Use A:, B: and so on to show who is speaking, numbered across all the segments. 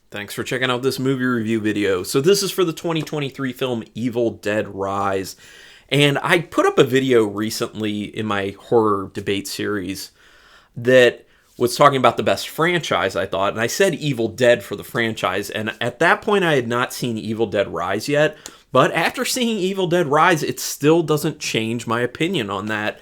A: Thanks for checking out this movie review video. So this is for the 2023 film Evil Dead Rise. And I put up a video recently in my horror debate series that was talking about the best franchise, I thought. And I said Evil Dead for the franchise. And at that point, I had not seen Evil Dead Rise yet. But after seeing Evil Dead Rise, it still doesn't change my opinion on that.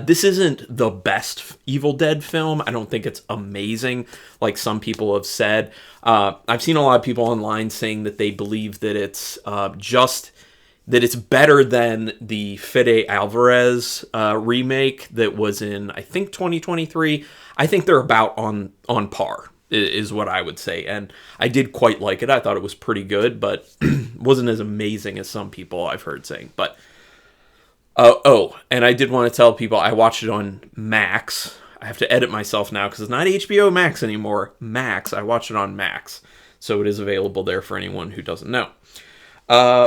A: This isn't the best Evil Dead film. I don't think it's amazing, like some people have said. I've seen a lot of people online saying that they believe that it's that it's better than the Fede Alvarez remake that was in, I think, 2023. I think they're about on par, is what I would say. And I did quite like it. I thought it was pretty good, but wasn't as amazing as some people I've heard saying. But and I did want to tell people I watched it on Max. I have to edit myself now because it's not HBO Max anymore. Max. I watched it on Max. So it is available there for anyone who doesn't know.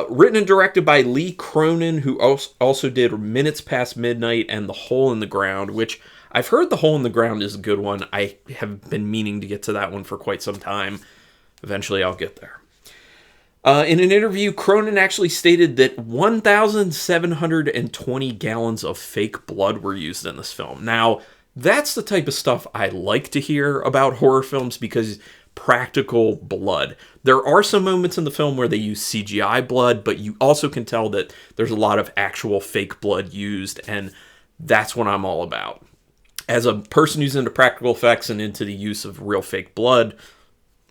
A: Written and directed by Lee Cronin, who also did Minutes Past Midnight and The Hole in the Ground, which I've heard The Hole in the Ground is a good one. I have been meaning to get to that one for quite some time. Eventually I'll get there. In an interview, Cronin actually stated that 1,720 gallons of fake blood were used in this film. Now, that's the type of stuff I like to hear about horror films because practical blood. There are some moments in the film where they use CGI blood, but you also can tell that there's a lot of actual fake blood used, and that's what I'm all about. As a person who's into practical effects and into the use of real fake blood,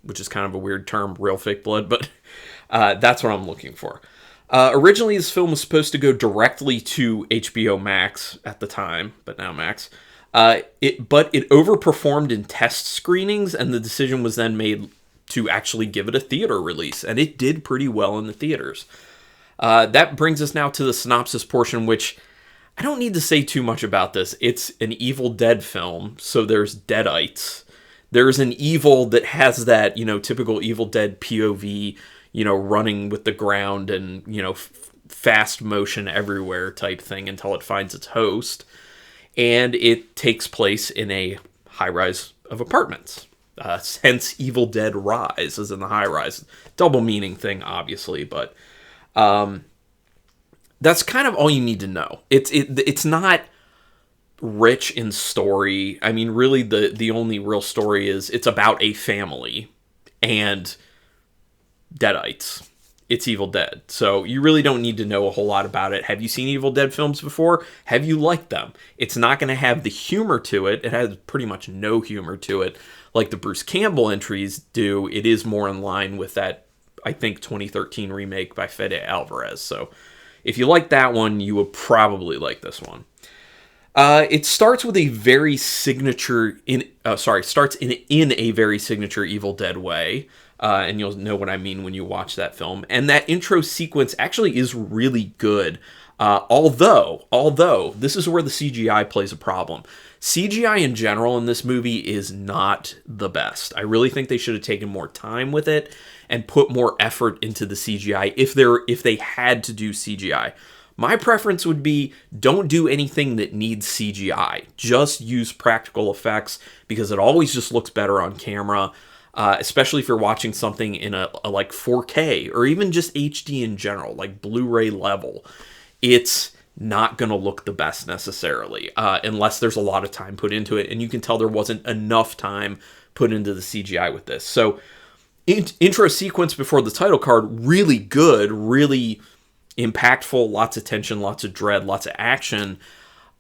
A: which is kind of a weird term, real fake blood, but that's what I'm looking for. Originally, this film was supposed to go directly to HBO Max at the time, but now Max. But it overperformed in test screenings, and the decision was then made to actually give it a theater release, and it did pretty well in the theaters. That brings us now to the synopsis portion, which I don't need to say too much about this. It's an Evil Dead film, so there's deadites. There's an evil that has that, typical Evil Dead POV, running with the ground and, fast motion everywhere type thing until it finds its host. And it takes place in a high-rise of apartments. Hence, Evil Dead Rise is in the high-rise. Double meaning thing, obviously, but that's kind of all you need to know. It's not rich in story. I mean, really, the only real story is it's about a family and deadites. It's Evil Dead. So you really don't need to know a whole lot about it. Have you seen Evil Dead films before? Have you liked them? It's not going to have the humor to it. It has pretty much no humor to it like the Bruce Campbell entries do. It is more in line with that, I think, 2013 remake by Fede Alvarez. So if you like that one, you would probably like this one. It starts with a very signature starts in a very signature Evil Dead way. And you'll know what I mean when you watch that film. And that intro sequence actually is really good. Although this is where the CGI plays a problem. CGI in general in this movie is not the best. I really think they should have taken more time with it and put more effort into the CGI if they had to do CGI. My preference would be don't do anything that needs CGI. Just use practical effects because it always just looks better on camera. Especially if you're watching something in a like 4K or even just HD in general, like Blu-ray level, it's not going to look the best necessarily, unless there's a lot of time put into it. And you can tell there wasn't enough time put into the CGI with this. So intro sequence before the title card, really good, really impactful, lots of tension, lots of dread, lots of action,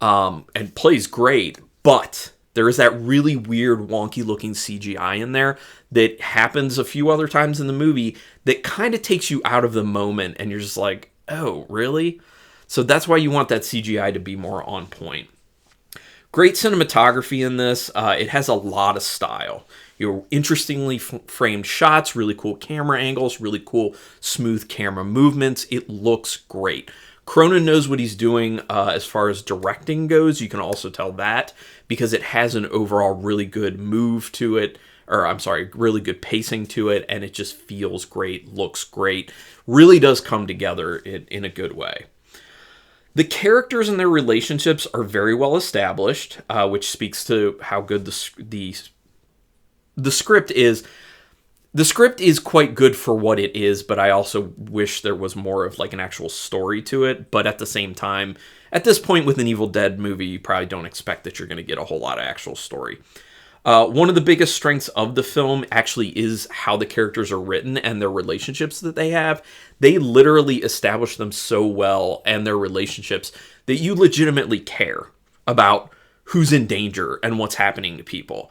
A: and plays great. But there is that really weird, wonky-looking CGI in there that happens a few other times in the movie that kind of takes you out of the moment, and you're just like, oh, really? So that's why you want that CGI to be more on point. Great cinematography in this. It has a lot of style. Interestingly framed shots, really cool camera angles, really cool smooth camera movements. It looks great. Cronin knows what he's doing as far as directing goes. You can also tell that because it has an overall really good move to it, really good pacing to it, and it just feels great, looks great, really does come together in a good way. The characters and their relationships are very well established, which speaks to how good the script is. The script is quite good for what it is, but I also wish there was more of like an actual story to it. But at the same time, at this point with an Evil Dead movie, you probably don't expect that you're going to get a whole lot of actual story. One of the biggest strengths of the film actually is how the characters are written and their relationships that they have. They literally establish them so well and their relationships that you legitimately care about who's in danger and what's happening to people.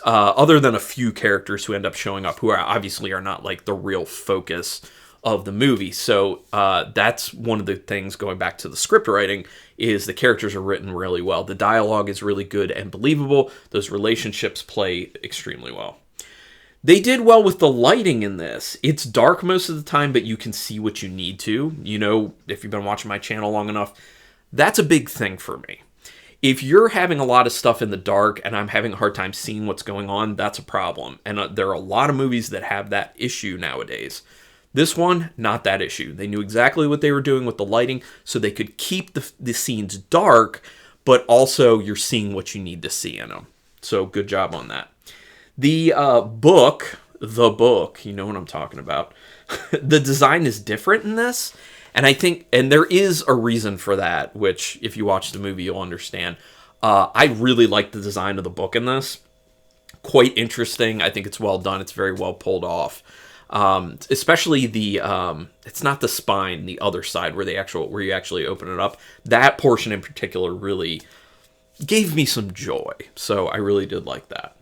A: Other than a few characters who end up showing up who obviously are not like the real focus of the movie. So that's one of the things, going back to the script writing, is the characters are written really well. The dialogue is really good and believable. Those relationships play extremely well. They did well with the lighting in this. It's dark most of the time, but you can see what you need to. You know, if you've been watching my channel long enough, that's a big thing for me. If you're having a lot of stuff in the dark and I'm having a hard time seeing what's going on, that's a problem. And there are a lot of movies that have that issue nowadays. This one, not that issue. They knew exactly what they were doing with the lighting, so they could keep the scenes dark, but also you're seeing what you need to see in them. So good job on that. The book, you know what I'm talking about. The design is different in this. And I think, and there is a reason for that, which if you watch the movie, you'll understand. I really like the design of the book in this. Quite interesting. I think it's well done. It's very well pulled off. Especially the, it's not the spine, the other side where you actually open it up. That portion in particular really gave me some joy. So I really did like that.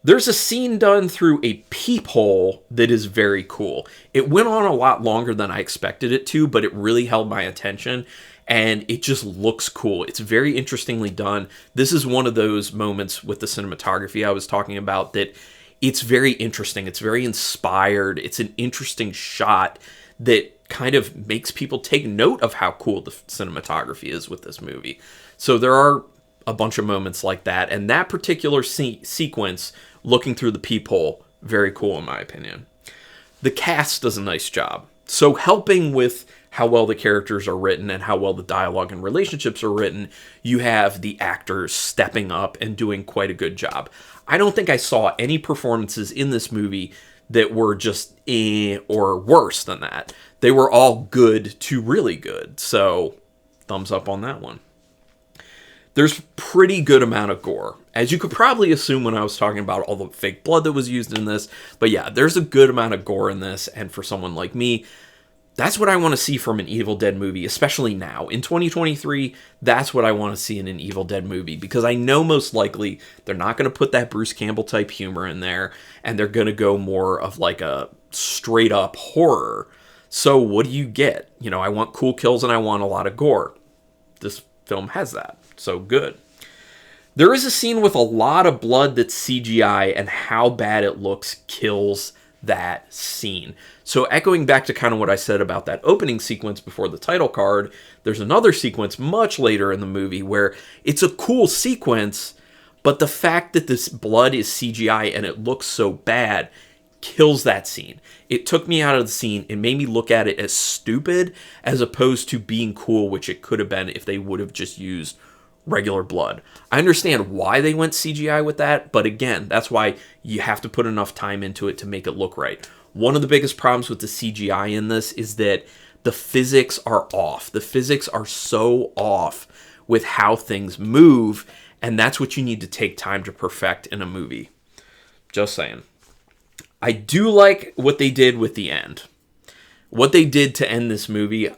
A: There's a scene done through a peephole that is very cool. It went on a lot longer than I expected it to, but it really held my attention, and it just looks cool. It's very interestingly done. This is one of those moments with the cinematography I was talking about that it's very interesting. It's very inspired. It's an interesting shot that kind of makes people take note of how cool the cinematography is with this movie. So there are a bunch of moments like that, and that particular sequence, looking through the peephole, very cool in my opinion. The cast does a nice job. So helping with how well the characters are written and how well the dialogue and relationships are written, you have the actors stepping up and doing quite a good job. I don't think I saw any performances in this movie that were just or worse than that. They were all good to really good. So thumbs up on that one. There's pretty good amount of gore, as you could probably assume when I was talking about all the fake blood that was used in this. But yeah, there's a good amount of gore in this, and for someone like me, that's what I want to see from an Evil Dead movie, especially now. In 2023, that's what I want to see in an Evil Dead movie, because I know most likely they're not going to put that Bruce Campbell type humor in there, and they're going to go more of like a straight up horror. So what do you get? You know, I want cool kills and I want a lot of gore. This film has that. So good. There is a scene with a lot of blood that's CGI, and how bad it looks kills that scene. So echoing back to kind of what I said about that opening sequence before the title card, there's another sequence much later in the movie where it's a cool sequence, but the fact that this blood is CGI and it looks so bad kills that scene. It took me out of the scene. It made me look at it as stupid as opposed to being cool, which it could have been if they would have just used regular blood. I understand why they went CGI with that, but again, that's why you have to put enough time into it to make it look right. One of the biggest problems with the CGI in this is that the physics are off. The physics are so off with how things move, and that's what you need to take time to perfect in a movie. Just saying. I do like what they did with the end. What they did to end this movie,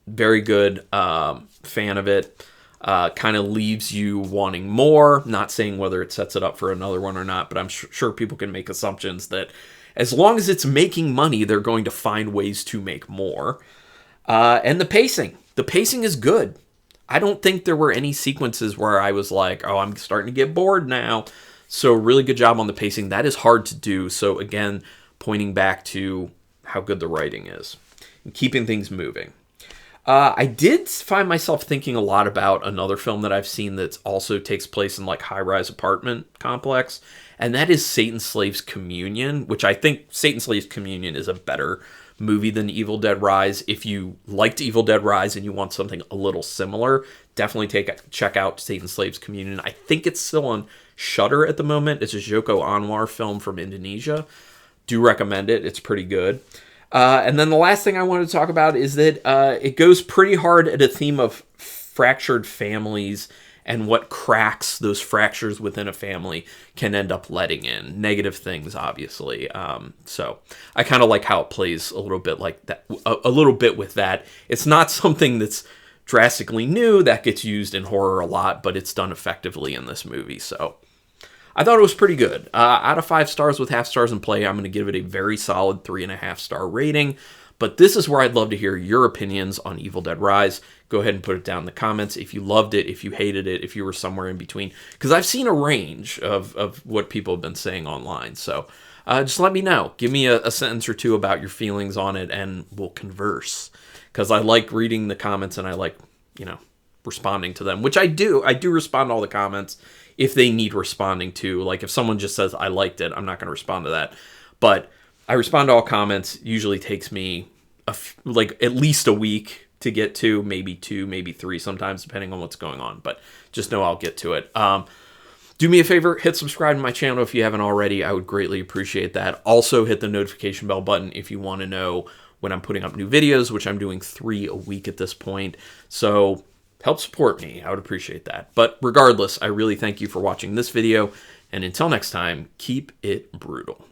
A: very good. Fan of it. Kind of leaves you wanting more. Not saying whether it sets it up for another one or not, but I'm sure people can make assumptions that as long as it's making money, they're going to find ways to make more. And the pacing. The pacing is good. I don't think there were any sequences where I was like, oh, I'm starting to get bored now. So really good job on the pacing. That is hard to do. So again, pointing back to how good the writing is and keeping things moving. I did find myself thinking a lot about another film that I've seen that also takes place in like high-rise apartment complex, and that is Satan's Slaves Communion, which I think Satan's Slaves Communion is a better movie than Evil Dead Rise. If you liked Evil Dead Rise and you want something a little similar, definitely check out Satan's Slaves Communion. I think it's still on Shudder at the moment. It's a Joko Anwar film from Indonesia. Do recommend it. It's pretty good. And then the last thing I wanted to talk about is that it goes pretty hard at a theme of fractured families and what cracks those fractures within a family can end up letting in. Negative things, obviously. So I kind of like how it plays a little bit like that, a little bit with that. It's not something that's drastically new that gets used in horror a lot, but it's done effectively in this movie. So I thought it was pretty good. Out of 5 stars with half stars in play, I'm going to give it a very solid 3.5-star rating. But this is where I'd love to hear your opinions on Evil Dead Rise. Go ahead and put it down in the comments if you loved it, if you hated it, if you were somewhere in between. Because I've seen a range of what people have been saying online. So just let me know. Give me a sentence or two about your feelings on it, and we'll converse. Because I like reading the comments, and I like, responding to them. Which I do. I do respond to all the comments if they need responding to. Like, if someone just says, I liked it, I'm not going to respond to that. But I respond to all comments. Usually takes me at least a week to get to, maybe 2, maybe 3 sometimes, depending on what's going on. But just know I'll get to it. Do me a favor, hit subscribe to my channel if you haven't already. I would greatly appreciate that. Also, hit the notification bell button if you want to know when I'm putting up new videos, which I'm doing 3 a week at this point. So help support me. I would appreciate that. But regardless, I really thank you for watching this video. And until next time, keep it brutal.